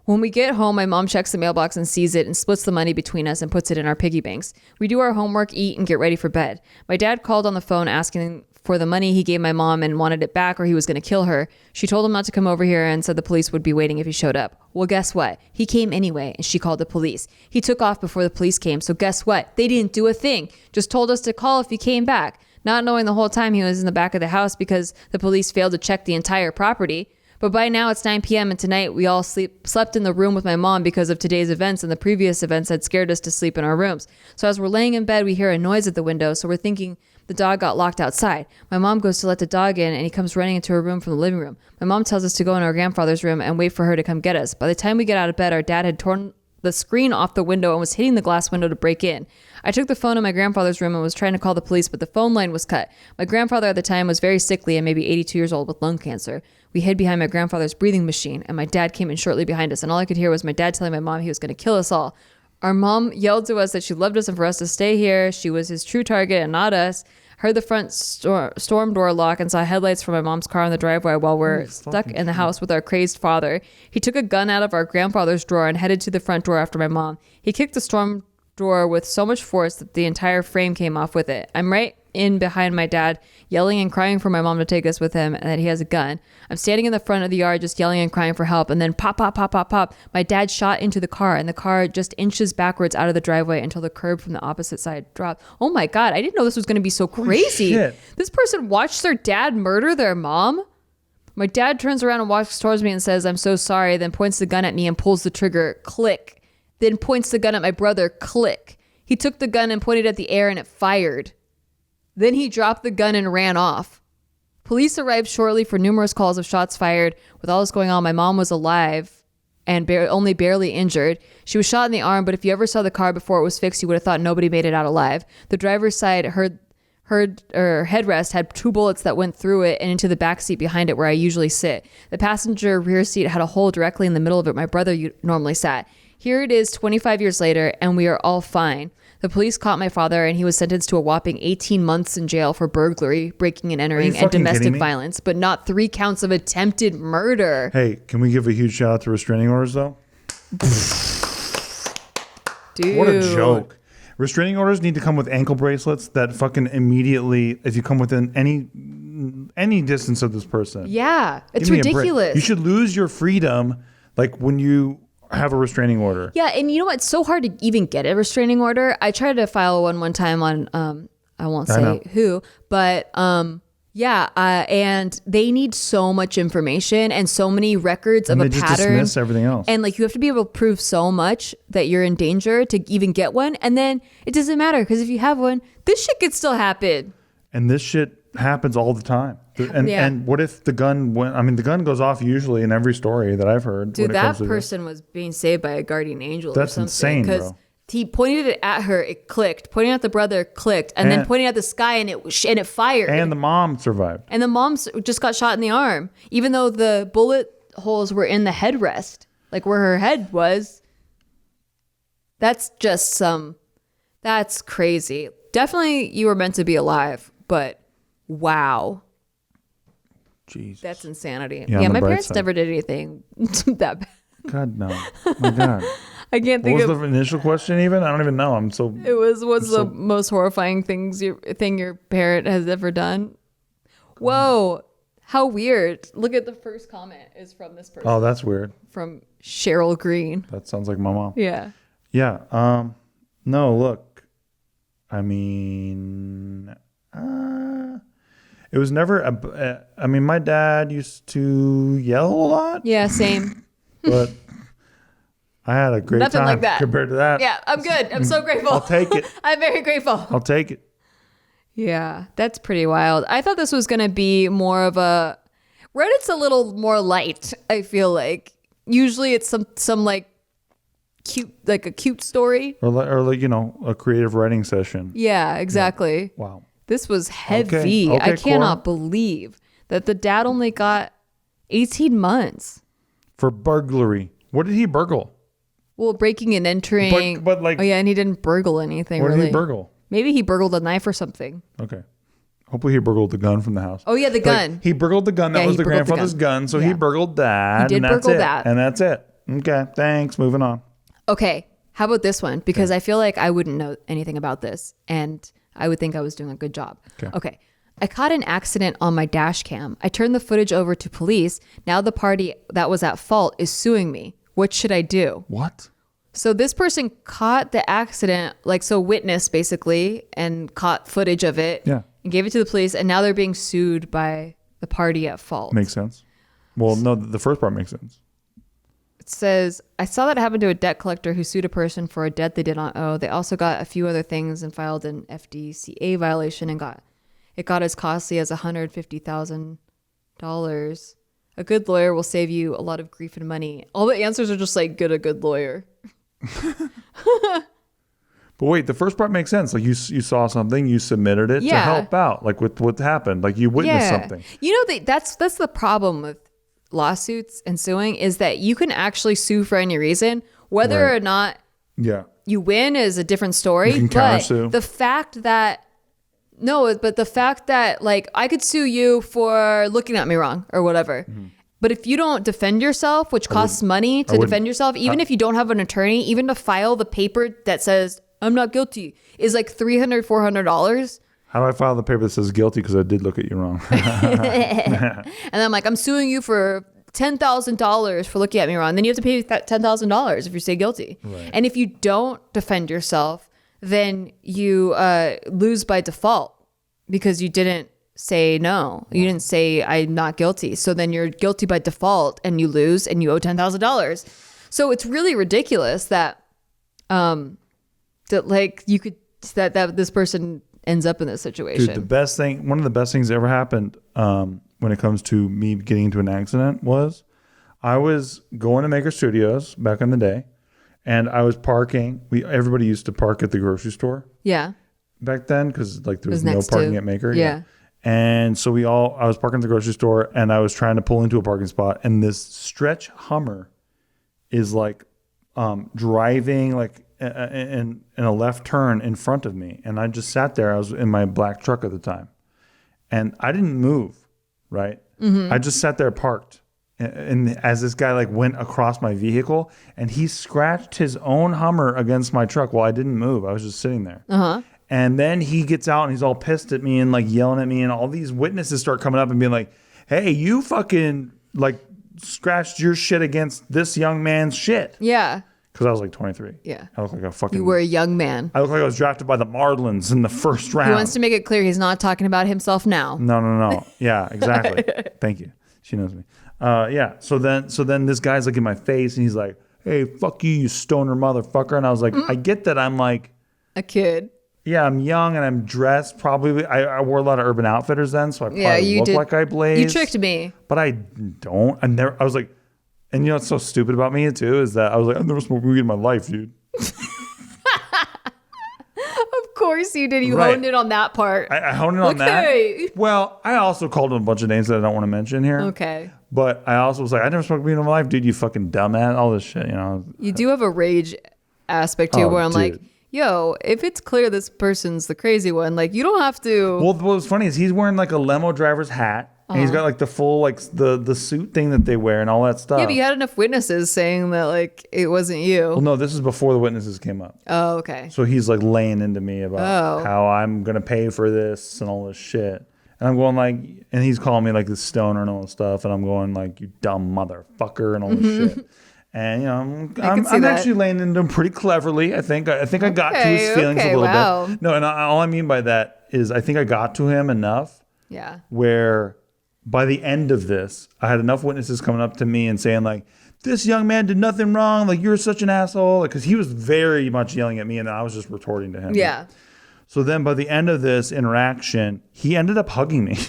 When we get home, my mom checks the mailbox and sees it and splits the money between us and puts it in our piggy banks. We do our homework, eat, and get ready for bed. My dad called on the phone asking for the money he gave my mom and wanted it back or he was going to kill her. She told him not to come over here and said the police would be waiting if he showed up. Well, guess what? He came anyway, and she called the police. He took off before the police came, so guess what? They didn't do a thing. Just told us to call if he came back, not knowing the whole time he was in the back of the house because the police failed to check the entire property. But by now it's 9 p.m. and tonight we all slept in the room with my mom because of today's events, and the previous events had scared us to sleep in our rooms. So as we're laying in bed, we hear a noise at the window, so we're thinking the dog got locked outside. My mom goes to let the dog in and he comes running into her room from the living room. My mom tells us to go in our grandfather's room and wait for her to come get us. By the time we get out of bed, our dad had torn the screen off the window and was hitting the glass window to break in. I took the phone in my grandfather's room and was trying to call the police, but the phone line was cut. My grandfather at the time was very sickly and maybe 82 years old with lung cancer. We hid behind my grandfather's breathing machine, and my dad came in shortly behind us, and all I could hear was my dad telling my mom he was going to kill us all. Our mom yelled to us that she loved us and for us to stay here. She was his true target and not us. Heard the front storm door lock and saw headlights from my mom's car in the driveway while we're stuck in the house with our crazed father. He took a gun out of our grandfather's drawer and headed to the front door after my mom. He kicked the storm door with so much force that the entire frame came off with it. I'm right in behind my dad, yelling and crying for my mom to take us with him and that he has a gun. I'm standing in the front of the yard just yelling and crying for help, and then pop, pop, pop, pop, pop. My dad shot into the car, and the car just inches backwards out of the driveway until the curb from the opposite side dropped. Oh my God, I didn't know this was going to be so crazy. This person watched their dad murder their mom? My dad turns around and walks towards me and says, "I'm so sorry," then points the gun at me and pulls the trigger. Click. Then points the gun at my brother. Click. He took the gun and pointed at the air and it fired. Then he dropped the gun and ran off. Police arrived shortly for numerous calls of shots fired. With all this going on, my mom was alive and only barely injured. She was shot in the arm, but if you ever saw the car before it was fixed, you would have thought nobody made it out alive. The driver's side headrest had 2 bullets that went through it and into the back seat behind it where I usually sit. The passenger rear seat had a hole directly in the middle of it. My brother normally sat. Here it is 25 years later, and we are all fine. The police caught my father, and he was sentenced to a whopping 18 months in jail for burglary, breaking and entering, and domestic violence, but not 3 counts of attempted murder. Hey, can we give a huge shout out to restraining orders, though? Dude. What a joke. Restraining orders need to come with ankle bracelets that fucking immediately, if you come within any distance of this person. Yeah, it's ridiculous. You should lose your freedom like when you have a restraining order. Yeah, and you know what? It's so hard to even get a restraining order. I tried to file one time on, I won't say who, but and they need so much information and so many records of a just pattern. Dismiss everything else. And like you have to be able to prove so much that you're in danger to even get one. And then it doesn't matter because if you have one, this shit could still happen. And this shit happens all the time. And what if the gun went? I mean, the gun goes off usually in every story that I've heard. Dude, that person was being saved by a guardian angel. That's or something. insane, bro. He pointed it at her, it clicked. Pointing at the brother, clicked, and then pointing at the sky, and it fired. And the mom survived. And the mom just got shot in the arm, even though the bullet holes were in the headrest, like where her head was. That's just that's crazy. Definitely, you were meant to be alive, but wow. Jesus. That's insanity. Yeah, my parents never did anything that bad. God, no. My God. I can't think of... What was the initial question even? I don't even know. It was, what's the most horrifying thing your parent has ever done? Whoa. How weird. Look at the first comment is from this person. Oh, that's weird. From Cheryl Green. That sounds like my mom. Yeah. Yeah. No, look. I mean... it was never... I mean, my dad used to yell a lot. Yeah, same. But... I had a great Nothing time like that. compared to that. Yeah, I'm good. I'm so grateful. I'll take it. I'm very grateful. I'll take it. Yeah, that's pretty wild. I thought this was going to be more of a... Reddit's a little more light, I feel like. Usually it's some like cute, like a cute story. Or like, a creative writing session. Yeah, exactly. Yeah. Wow. This was heavy. Okay, I cannot believe that the dad only got 18 months. For burglary. What did he burgle? Well, breaking and entering. But like... Oh, yeah, and he didn't burgle anything, What really. did he burgle? Maybe he burgled a knife or something. Okay. Hopefully he burgled the gun from the house. Oh, yeah, the gun. Like, he burgled the gun. That was the grandfather's gun. So he burgled that. He did burgle that. And that's it. Okay, thanks. Moving on. Okay, how about this one? Because I feel like I wouldn't know anything about this. And I would think I was doing a good job. Okay. I caught an accident on my dash cam. I turned the footage over to police. Now the party that was at fault is suing me. What should I do? What? So this person caught the accident, witnessed basically, and caught footage of it. Yeah. And gave it to the police. And now they're being sued by the party at fault. Makes sense. Well, no, the first part makes sense. It says, I saw that happen to a debt collector who sued a person for a debt they did not owe. They also got a few other things and filed an FDCA violation and got as costly as $150,000. A good lawyer will save you a lot of grief and money. All the answers are just like, get a good lawyer. But wait, the first part makes sense. Like you saw something, you submitted it to help out, like with what happened. Like you witnessed something. You know, that's the problem with lawsuits and suing is that you can actually sue for any reason, whether or not you win is a different story. You can countersue. The fact that like I could sue you for looking at me wrong or whatever. Mm-hmm. But if you don't defend yourself, which costs money to defend yourself, even if you don't have an attorney, even to file the paper that says I'm not guilty is like $300, $400. How do I file the paper that says guilty because I did look at you wrong? And I'm like, I'm suing you for $10,000 for looking at me wrong. Then you have to pay that $10,000 if you say guilty. Right. And if you don't defend yourself, then you lose by default because you didn't say no. You didn't say I'm not guilty. So then you're guilty by default and you lose and you owe $10,000. So it's really ridiculous that that this person ends up in this situation. Dude, one of the best things that ever happened when it comes to me getting into an accident was I was going to Maker Studios back in the day and I was parking. Everybody used to park at the grocery store. Yeah. Back then because like there was no parking at Maker. Yeah. And so I was parking at the grocery store and I was trying to pull into a parking spot and this stretch Hummer is like driving like in a left turn in front of me. And I just sat there. I was in my black truck at the time and I didn't move, right? Mm-hmm. I just sat there parked and as this guy like went across my vehicle, and he scratched his own Hummer against my truck while I didn't move. I was just sitting there. And then he gets out and he's all pissed at me and like yelling at me, and all these witnesses start coming up and being like, hey, you fucking like scratched your shit against this young man's shit. Yeah. Because I was like 23. Yeah. I look like a fucking... You were a young man. I look like I was drafted by the Marlins in the first round. He wants to make it clear he's not talking about himself now. No. Yeah, exactly. Thank you. She knows me. Yeah. So then this guy's like in my face and he's like, hey, fuck you, you stoner motherfucker. And I was like, I get that I'm like... A kid. Yeah, I'm young and I'm dressed. Probably, I wore a lot of Urban Outfitters then, so I probably look like I blazed. You tricked me. But I don't. I was like... And you know what's so stupid about me too is that I was like, I've never smoked weed in my life, dude. Of course you did. You honed in on that part. I honed in on that. Well, I also called him a bunch of names that I don't want to mention here. Okay. But I also was like, I never smoked weed in my life, dude. You fucking dumbass. All this shit, you know. You do have a rage aspect to you where I'm like, yo, if it's clear this person's the crazy one, like you don't have to. Well, what's funny is he's wearing like a limo driver's hat. And he's got like the full like the suit thing that they wear and all that stuff. Yeah, but you had enough witnesses saying that like it wasn't you. Well, no, this is before the witnesses came up. Oh, okay. So he's like laying into me about how I'm gonna pay for this and all this shit. And I'm going like, and he's calling me like this stoner and all this stuff, and I'm going like, you dumb motherfucker and all this shit. And you know, I'm actually laying into him pretty cleverly. I think I got to his feelings a little bit. No, and all I mean by that is I think I got to him enough. Yeah. Where by the end of this, I had enough witnesses coming up to me and saying like, this young man did nothing wrong. Like, you're such an asshole. Because he was very much yelling at me and I was just retorting to him. Yeah. So then by the end of this interaction, he ended up hugging me.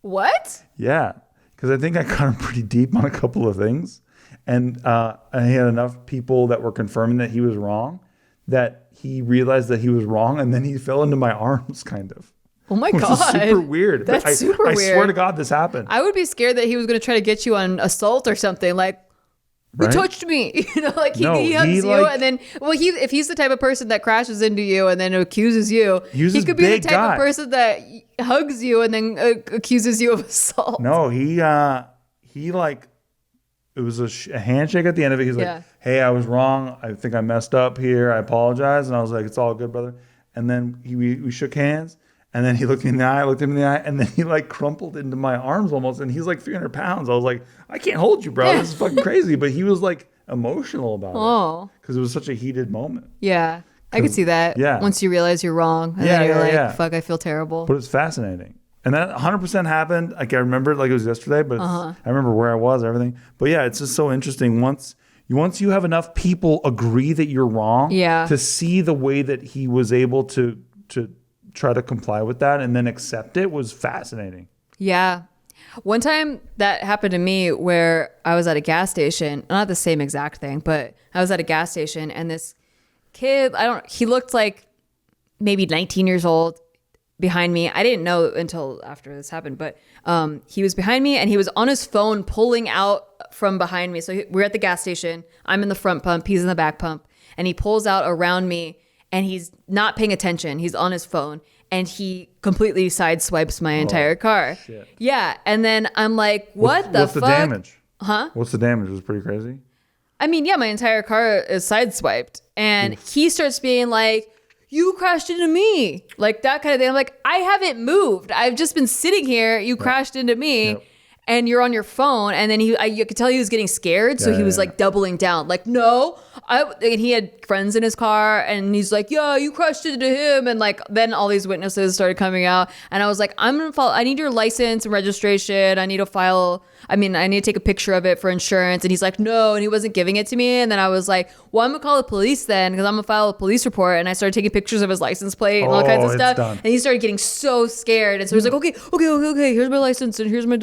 What? Yeah. Because I think I got him pretty deep on a couple of things. And he had enough people that were confirming that he was wrong that he realized that he was wrong. And then he fell into my arms kind of. Oh my God. Super weird. That's super weird. I swear to God this happened. I would be scared that he was going to try to get you on assault or something. Like, you touched me. You know, like he hugs you and then, if he's the type of person that crashes into you and then accuses you, he could be the type of person that hugs you and then accuses you of assault. No, he like, it was a handshake at the end of it. He's like, hey, I was wrong. I think I messed up here. I apologize. And I was like, it's all good, brother. And then we shook hands. And then he looked me in the eye, I looked him in the eye, and then he like crumpled into my arms almost. And he's like 300 pounds. I was like, I can't hold you, bro. This is fucking crazy. But he was like emotional about it. Because it was such a heated moment. Yeah. I could see that. Yeah. Once you realize you're wrong. And then you're like, fuck, I feel terrible. But it's fascinating. And that 100% happened. Like I remember it like it was yesterday, but I remember where I was, everything. But yeah, it's just so interesting. Once you have enough people agree that you're wrong, to see the way that he was able to try to comply with that and then accept it was fascinating. Yeah. One time that happened to me where I was at a gas station, not the same exact thing, but I was at a gas station and this kid, he looked like maybe 19 years old behind me. I didn't know until after this happened, but he was behind me and he was on his phone pulling out from behind me. So we're at the gas station. I'm in the front pump. He's in the back pump and he pulls out around me. And he's not paying attention. He's on his phone. And he completely sideswipes my entire car. Shit. Yeah. And then I'm like, what's the fuck? What's the damage? Huh? What's the damage? It was pretty crazy. I mean, yeah, my entire car is sideswiped. And he starts being like, you crashed into me. Like that kind of thing. I'm like, I haven't moved. I've just been sitting here. You crashed into me. Yep. And you're on your phone. And then you could tell he was getting scared. So he was like doubling down. Like, no. And he had friends in his car. And he's like, yeah, you crashed into him. And like, then all these witnesses started coming out. And I was like, I'm going to follow. I need your license and registration. I need to take a picture of it for insurance. And he's like, no. And he wasn't giving it to me. And then I was like, well, I'm going to call the police then. Because I'm going to file a police report. And I started taking pictures of his license plate and all kinds of stuff. Done. And he started getting so scared. And so he's like, okay. Here's my license. And here's my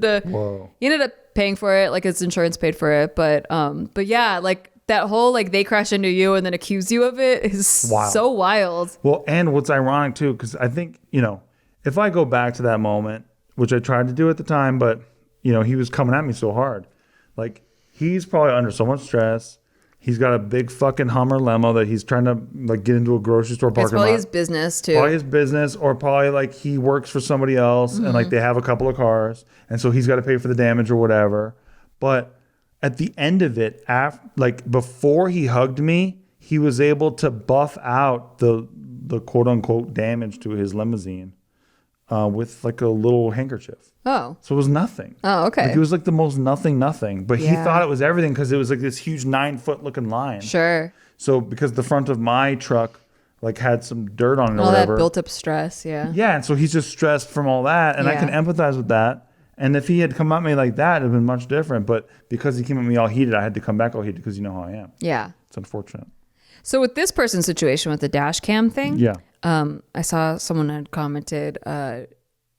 Whoa. He ended up paying for it, like his insurance paid for it, but yeah, like that whole like they crash into you and then accuse you of it is so wild. Well, and what's ironic too, because I think if I go back to that moment, which I tried to do at the time, but he was coming at me so hard, like he's probably under so much stress. He's got a big fucking Hummer limo that he's trying to like get into a grocery store parking lot. It's probably his business too. Probably his business, or probably like he works for somebody else and like they have a couple of cars, and so he's got to pay for the damage or whatever. But at the end of it, like before he hugged me, he was able to buff out the quote unquote damage to his limousine with like a little handkerchief. Oh. So it was nothing. Oh, okay. Like it was like the most nothing. But he thought it was everything because it was like this huge 9-foot looking line. Sure. So because the front of my truck like had some dirt on it or all whatever. That built up stress, yeah. Yeah, and so he's just stressed from all that. And I can empathize with that. And if he had come at me like that, it would have been much different. But because he came at me all heated, I had to come back all heated because you know how I am. Yeah. It's unfortunate. So with this person's situation with the dash cam thing, I saw someone had commented,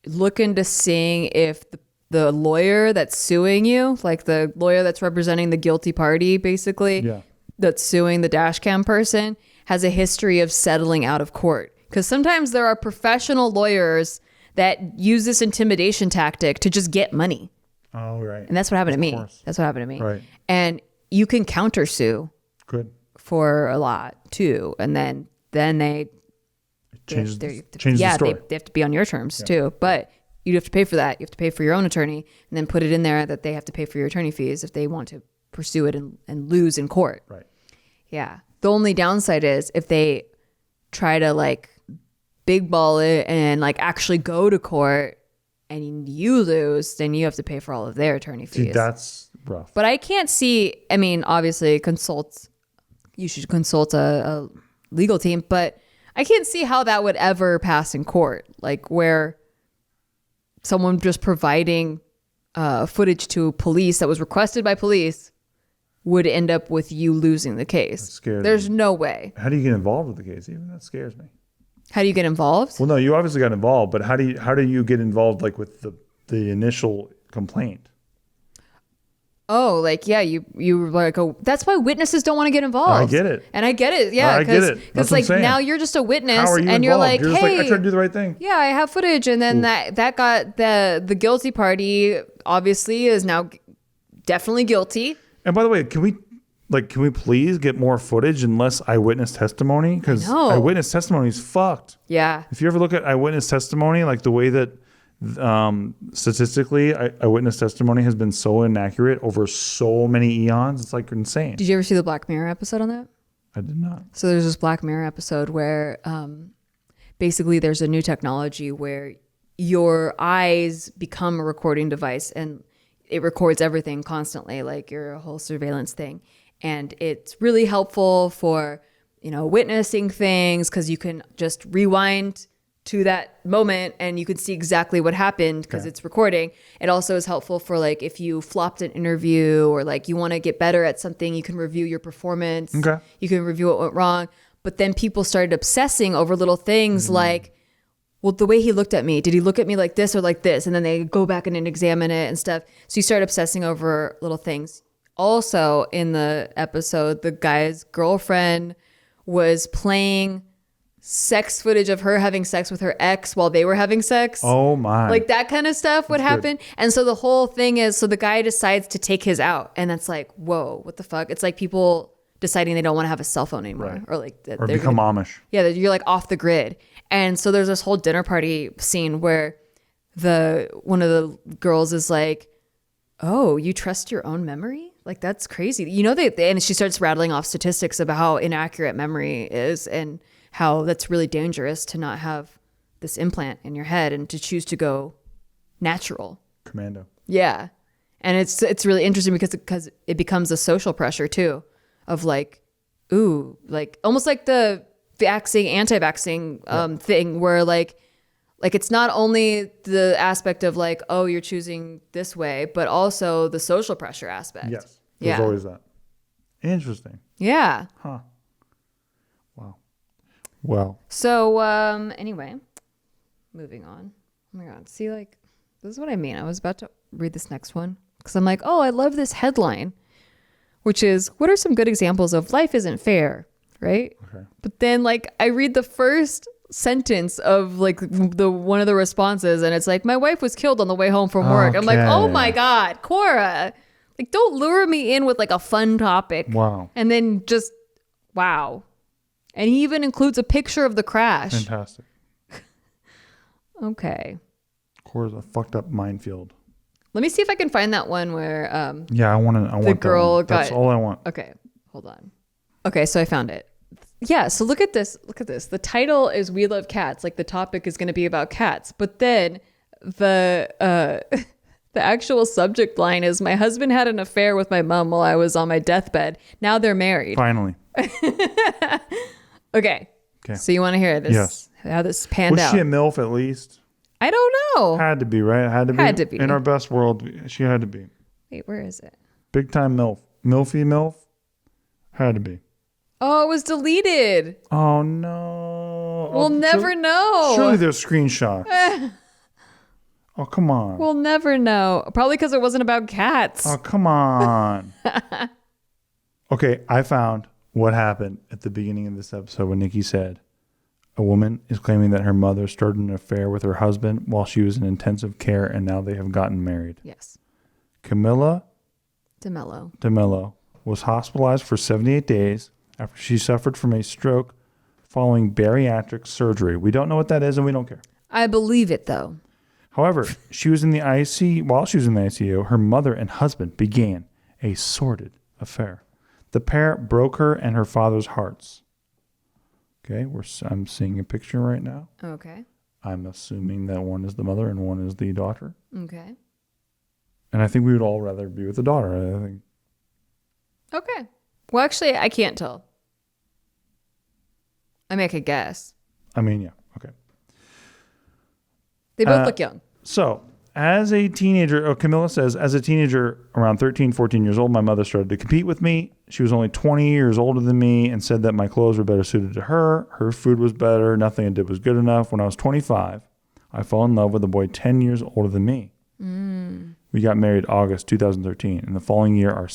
look into seeing if the lawyer that's suing you, like the lawyer that's representing the guilty party, basically, that's suing the dash cam person, has a history of settling out of court. Because sometimes there are professional lawyers that use this intimidation tactic to just get money. Oh, right. And that's what happened to me. That's what happened to me. Right. And you can countersue. Good. For a lot too. And then they change the they story. have to be on your terms too. But you have to pay for that. You have to pay for your own attorney and then put it in there that they have to pay for your attorney fees if they want to pursue it and lose in court. Right. Yeah. The only downside is if they try to like big ball it and like actually go to court and you lose, then you have to pay for all of their attorney fees. See, that's rough. But I can't see, I mean, obviously you should consult a legal team, but I can't see how that would ever pass in court. Like where someone just providing footage to police that was requested by police would end up with you losing the case. There's no way. How do you get involved with the case? Even that scares me. How do you get involved? Well, no, you obviously got involved, but how do you get involved like with the initial complaint? Oh, like, yeah, you were like, that's why witnesses don't want to get involved. I get it. And I get it. Yeah. I get it. Because like now you're just a witness and involved? You're like, you're hey, like, I tried to do the right thing. Yeah, I have footage. And then that got the guilty party obviously is now definitely guilty. And by the way, can we please get more footage and less eyewitness testimony? Because eyewitness testimony is fucked. Yeah. If you ever look at eyewitness testimony, like the way that statistically eyewitness testimony has been so inaccurate over so many eons, it's like insane. Did you ever see the Black Mirror episode on that? I did not. So there's this Black Mirror episode where basically there's a new technology where your eyes become a recording device and it records everything constantly, like your whole surveillance thing. And it's really helpful for, witnessing things because you can just rewind to that moment and you can see exactly what happened because it's recording. It also is helpful for like if you flopped an interview or like you want to get better at something, you can review your performance. Okay. You can review what went wrong. But then people started obsessing over little things like, well, the way he looked at me, did he look at me like this or like this? And then they go back and examine it and stuff. So you start obsessing over little things. Also in the episode, the guy's girlfriend was playing sex footage of her having sex with her ex while they were having sex. Oh my. Like that kind of stuff would happen. Good. And so the whole thing is, so the guy decides to take his out and that's like, whoa, what the fuck? It's like people deciding they don't want to have a cell phone anymore. Right. Or like or become Amish. Yeah, you're like off the grid. And so there's this whole dinner party scene where one of the girls is like, oh, you trust your own memory? Like, that's crazy. And she starts rattling off statistics about how inaccurate memory is and how that's really dangerous to not have this implant in your head and to choose to go natural. Commando. Yeah. And it's really interesting because it becomes a social pressure too of like, ooh, like almost like the vaccine, anti-vaxxing thing where like it's not only the aspect of like, oh, you're choosing this way, but also the social pressure aspect. Yes. There's always that. Interesting. Yeah. Huh. Wow. Well. So anyway, moving on. Oh my God. See, like, this is what I mean. I was about to read this next one because I'm like, oh, I love this headline, which is, what are some good examples of life isn't fair, right? Okay. But then like I read the first sentence of like the one of the responses and it's like, my wife was killed on the way home from work. I'm like, oh my God, Quora. Like, don't lure me in with like a fun topic. Wow. And then just, wow. And he even includes a picture of the crash. Fantastic. Okay. Quora's a fucked up minefield. Let me see if I can find that one where Yeah, I want the girl got. That's all I want. Okay, hold on. Okay, so I found it. Yeah, so look at this. Look at this. The title is "We Love Cats." Like the topic is going to be about cats, but then the the actual subject line is, "My husband had an affair with my mom while I was on my deathbed. Now they're married." Finally. Okay. So you want to hear this? Yes. How this panned out? Was she a MILF at least? I don't know. Had to be, right? Had to be. Had to be. In our best world, she had to be. Wait, where is it? Big time MILF. MILFy MILF? Had to be. Oh, it was deleted. Oh, no. We'll never know. Surely there's screenshots. Oh, come on. We'll never know. Probably because it wasn't about cats. Oh, come on. Okay, I found what happened at the beginning of this episode when Nikki said a woman is claiming that her mother started an affair with her husband while she was in intensive care and now they have gotten married. Yes. Camilla DeMello was hospitalized for 78 days after she suffered from a stroke following bariatric surgery. We don't know what that is and we don't care. I believe it though. However, she was in the ICU. While she was in the ICU, her mother and husband began a sordid affair. The pair broke her and her father's hearts. Okay, I'm seeing a picture right now. Okay. I'm assuming that one is the mother and one is the daughter. Okay. And I think we would all rather be with the daughter. I think. Okay. Well, actually, I can't tell. I make a guess. I mean, yeah. Okay. They both look young. So, as a teenager, Camilla says, as a teenager, around 13, 14 years old, my mother started to compete with me. She was only 20 years older than me and said that my clothes were better suited to her. Her food was better. Nothing I did was good enough. When I was 25, I fell in love with a boy 10 years older than me. We got married August 2013. And the following year, our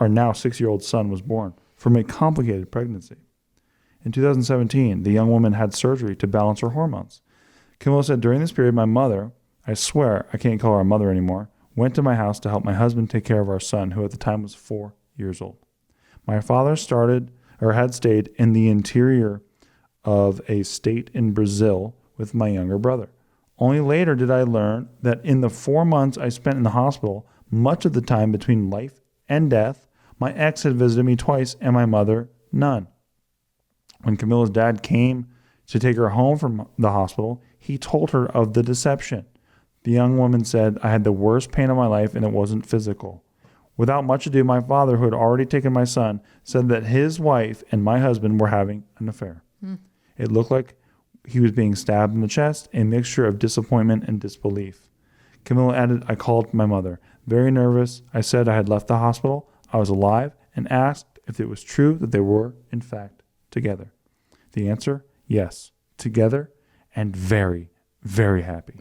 now 6-year-old son was born from a complicated pregnancy. In 2017, the young woman had surgery to balance her hormones. Camilla said, during this period, my mother, I swear I can't call her a mother anymore, went to my house to help my husband take care of our son, who at the time was 4 years old. My father had stayed in the interior of a state in Brazil with my younger brother. Only later did I learn that in the 4 months I spent in the hospital, much of the time between life and death, my ex had visited me twice and my mother none. When Camilla's dad came to take her home from the hospital, he told her of the deception. The young woman said, I had the worst pain of my life and it wasn't physical. Without much ado, my father, who had already taken my son, said that his wife and my husband were having an affair. It looked like he was being stabbed in the chest, a mixture of disappointment and disbelief. Camilla added, I called my mother. Very nervous, I said I had left the hospital, I was alive, and asked if it was true that they were, in fact, together. The answer, yes, together and very, very happy.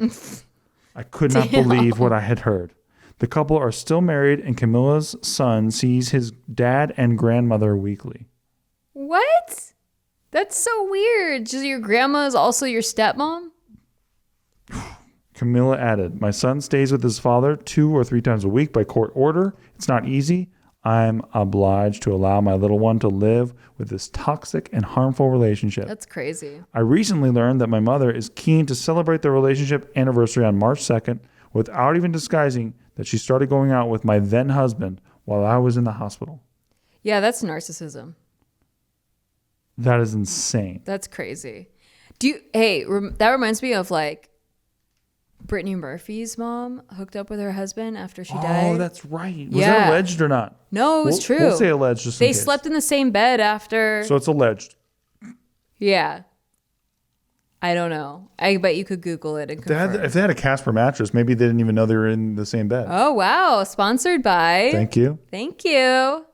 I could not believe what I had heard. The couple are still married, and Camilla's son sees his dad and grandmother weekly. What? That's so weird. Just your grandma is also your stepmom? Camilla added, my son stays with his father 2 or 3 times a week by court order. It's not easy. I'm obliged to allow my little one to live with this toxic and harmful relationship. That's crazy. I recently learned that my mother is keen to celebrate their relationship anniversary on March 2nd without even disguising that she started going out with my then husband while I was in the hospital. Yeah, that's narcissism. That is insane. That's crazy. That reminds me of like Brittany Murphy's mom hooked up with her husband after she died. Oh, that's right. Was that alleged or not? No, it was true. We'll say alleged just in case. They slept in the same bed after. So it's alleged. Yeah. I don't know. I bet you could Google it and confirm. If they had a Casper mattress, maybe they didn't even know they were in the same bed. Oh, wow. Sponsored by. Thank you. Thank you.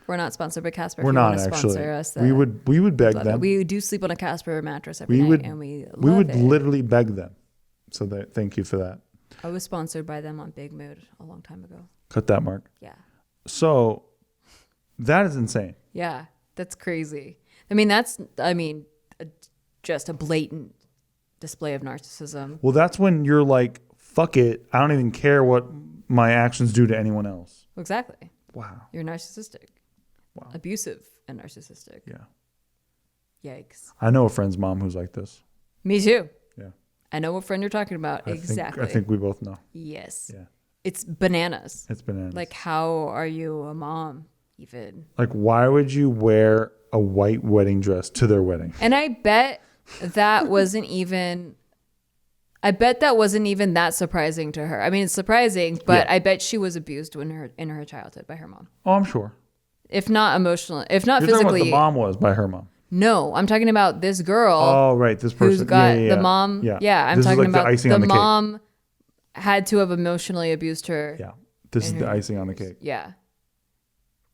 We're not sponsored by Casper. We're not actually. Us, we would beg them. We do sleep on a Casper mattress every night, and we would literally beg them. So thank you for that. I was sponsored by them on Big Mood a long time ago. Cut that, Mark. Yeah. So that is insane. Yeah, that's crazy. Just a blatant display of narcissism. Well, that's when you're like, fuck it. I don't even care what my actions do to anyone else. Exactly. Wow. You're narcissistic. Wow. Abusive and narcissistic. Yeah. Yikes. I know a friend's mom who's like this. Me too. Yeah. I know what friend you're talking about. Exactly. I think we both know. Yes. Yeah. It's bananas. It's bananas. Like, how are you a mom even? Like, why would you wear a white wedding dress to their wedding? And I bet that wasn't even that surprising to her. I mean, it's surprising, but I bet she was abused in her childhood by her mom. Oh, I'm sure. If not emotionally, if not You're physically. talking about the mom was by her mom. No, I'm talking about this girl. Oh, right. This person. Who's got the mom. Yeah, I'm talking about the mom had to have emotionally abused her. Yeah. This is the icing on the cake. Yeah.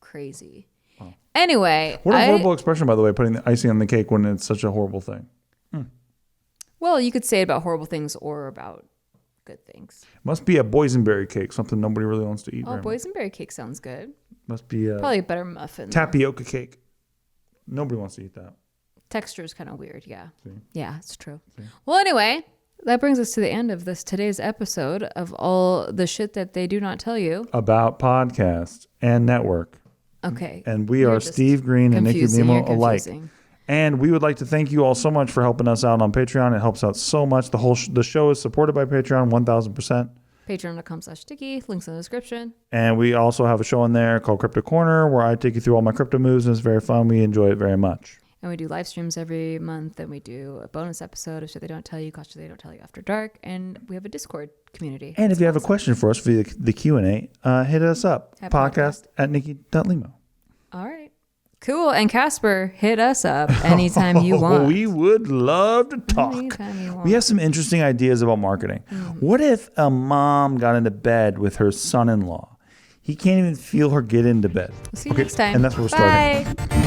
Crazy. Wow. Anyway. What a horrible expression, by the way, putting the icing on the cake when it's such a horrible thing. Well, you could say it about horrible things or about good things. Must be a boysenberry cake, something nobody really wants to eat. Oh, boysenberry cake sounds good. Must be probably a better muffin. Tapioca cake. Nobody wants to eat that. Texture is kind of weird, yeah. See? Yeah, it's true. See? Well, anyway, that brings us to the end of today's episode of all the shit that they do not tell you about podcast and network. Okay. And we are Steve Green and Nikki Limo alike. And we would like to thank you all so much for helping us out on Patreon. It helps out so much. The show is supported by Patreon 1,000%. Patreon.com/sticky. Links in the description. And we also have a show in there called Crypto Corner where I take you through all my crypto moves. And it's very fun. We enjoy it very much. And we do live streams every month. And we do a bonus episode of Shit They Don't Tell You, Shit They Don't Tell You After Dark. And we have a Discord community. And if you have a question for us via the Q&A, hit us up. Podcast@Nikki.Limo. All right. Cool. And Casper, hit us up anytime you want. We would love to talk. Anytime you want. We have some interesting ideas about marketing. What if a mom got into bed with her son-in-law? He can't even feel her get into bed. We'll see you next time. And that's where we're starting. Bye.